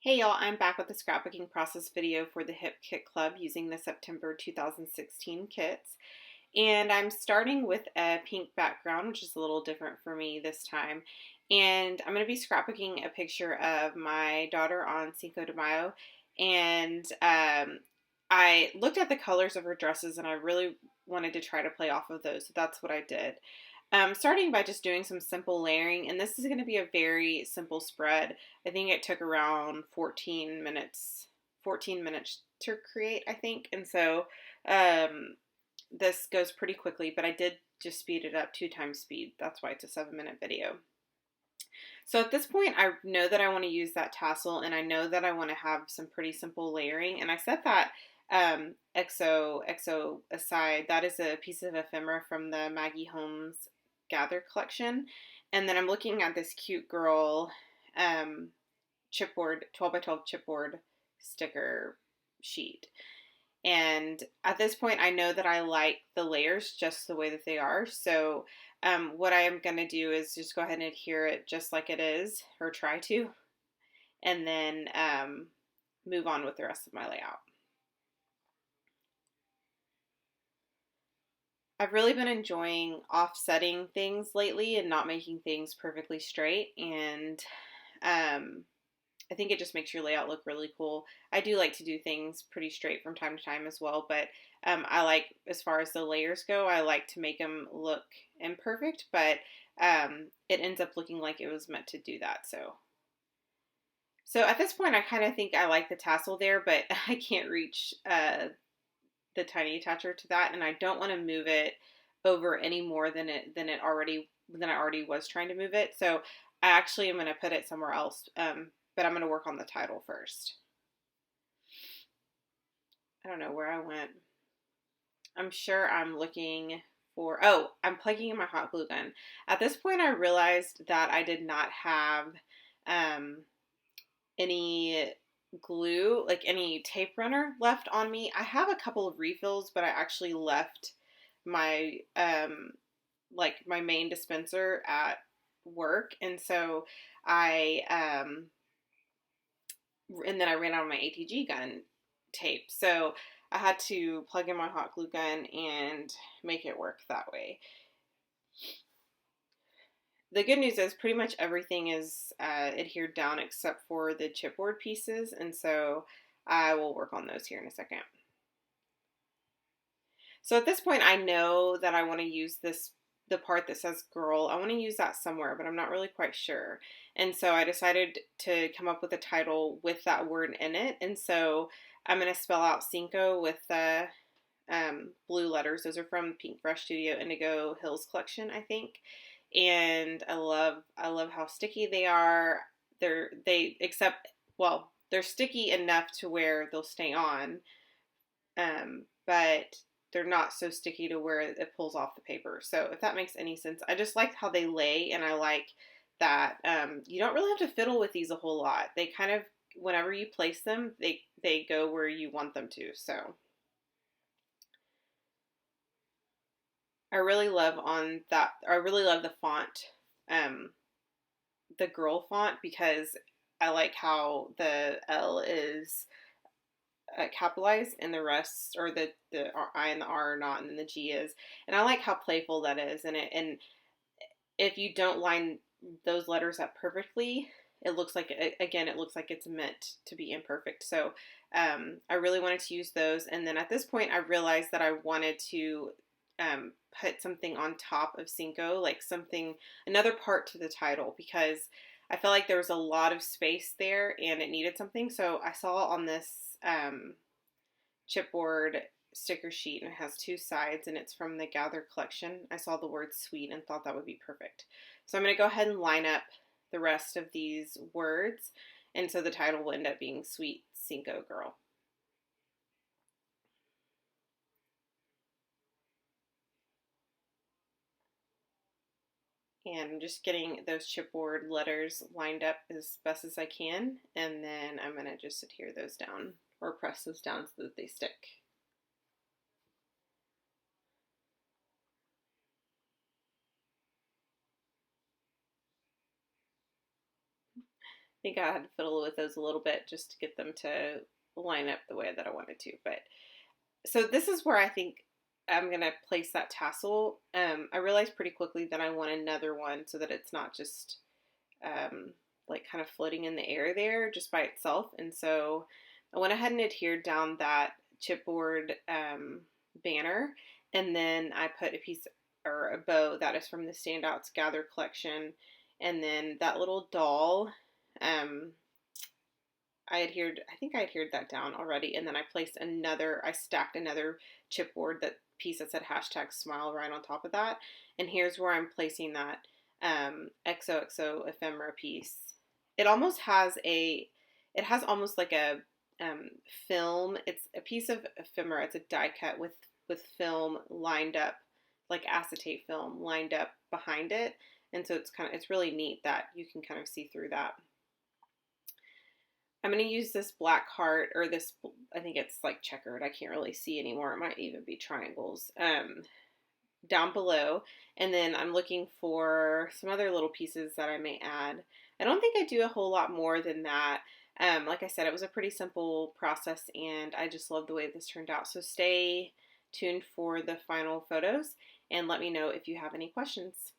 Hey y'all, I'm back with the scrapbooking process video for the Hip Kit Club using the September 2016 kits. And I'm starting with a pink background, which is a little different for me this time. And I'm going to be scrapbooking a picture of my daughter on Cinco de Mayo. And I looked at the colors of her dresses and I really wanted to try to play off of those. So that's what I did. Starting by just doing some simple layering, and this is going to be a very simple spread. I think it took around 14 minutes to create, I think. And so this goes pretty quickly, but I did just speed it up 2 times speed. That's why it's a 7-minute video. So at this point, I know that I want to use that tassel, and I know that I want to have some pretty simple layering. And I set that XO aside. That is a piece of ephemera from the Maggie Holmes Gather collection. And then I'm looking at this cute girl chipboard, 12 by 12 chipboard sticker sheet. And at this point, I know that I like the layers just the way that they are. So what I am going to do is just go ahead and adhere it just like it is, or try to, and then move on with the rest of my layout. I've really been enjoying offsetting things lately and not making things perfectly straight. And I think it just makes your layout look really cool. I do like to do things pretty straight from time to time as well, but I like, as far as the layers go, I like to make them look imperfect, but it ends up looking like it was meant to do that. So at this point, I kind of think I like the tassel there, but I can't reach the tiny attacher to that, and I don't want to move it over any more than I already was trying to move it. So I actually am going to put it somewhere else. But I'm going to work on the title first. I don't know where I went. I'm sure I'm looking for, oh, I'm plugging in my hot glue gun. At this point, I realized that I did not have any glue, like any tape runner left on me. I have a couple of refills, but I actually left my, like my main dispenser at work. And so and then I ran out of my ATG gun tape. So I had to plug in my hot glue gun and make it work that way. The good news is pretty much everything is adhered down except for the chipboard pieces, and so I will work on those here in a second. So at this point, I know that I want to use the part that says girl. I want to use that somewhere, but I'm not really quite sure. And so I decided to come up with a title with that word in it. And so I'm going to spell out Cinco with the blue letters. Those are from Pink Brush Studio Indigo Hills collection, I think. And I love how sticky they are. They're sticky enough to where they'll stay on. But they're not so sticky to where it pulls off the paper. So if that makes any sense, I just like how they lay, and I like that you don't really have to fiddle with these a whole lot. They kind of, whenever you place them, they go where you want them to. So I really love the font, the girl font, because I like how the L is capitalized and the rest, or the I and the R are not, and then the G is. And I like how playful that is. And if you don't line those letters up perfectly, it looks like, again, it looks like it's meant to be imperfect. So I really wanted to use those. And then at this point, I realized that I wanted to put something on top of Cinco, like another part to the title, because I felt like there was a lot of space there and it needed something. So I saw on this chipboard sticker sheet, and it has 2 sides, and it's from the Gather collection. I saw the word sweet and thought that would be perfect. So I'm going to go ahead and line up the rest of these words, and so the title will end up being Sweet Cinco Girl. And I'm just getting those chipboard letters lined up as best as I can, and then I'm going to just adhere those down, or press those down so that they stick. think I had to fiddle with those a little bit just to get them to line up the way that I wanted to. But so this is where I think I'm gonna place that tassel. I realized pretty quickly that I want another one so that it's not just um, like kind of floating in the air there just by itself. And so I went ahead and adhered down that chipboard banner, and then I put a piece or a bow that is from the Standouts Gather collection, and then that little doll. Um, I think I adhered that down already, and then I stacked another chipboard, that piece that said hashtag smile, right on top of that. And here's where I'm placing that XOXO ephemera piece. It almost has it has almost like a film. It's a piece of ephemera. It's a die cut with film lined up, like acetate film lined up behind it. And so it's really neat that you can kind of see through that. I'm going to use this black heart, or this, I think it's like checkered. I can't really see anymore. It might even be triangles down below. And then I'm looking for some other little pieces that I may add. I don't think I do a whole lot more than that. Like I said, it was a pretty simple process, and I just love the way this turned out. So stay tuned for the final photos and let me know if you have any questions.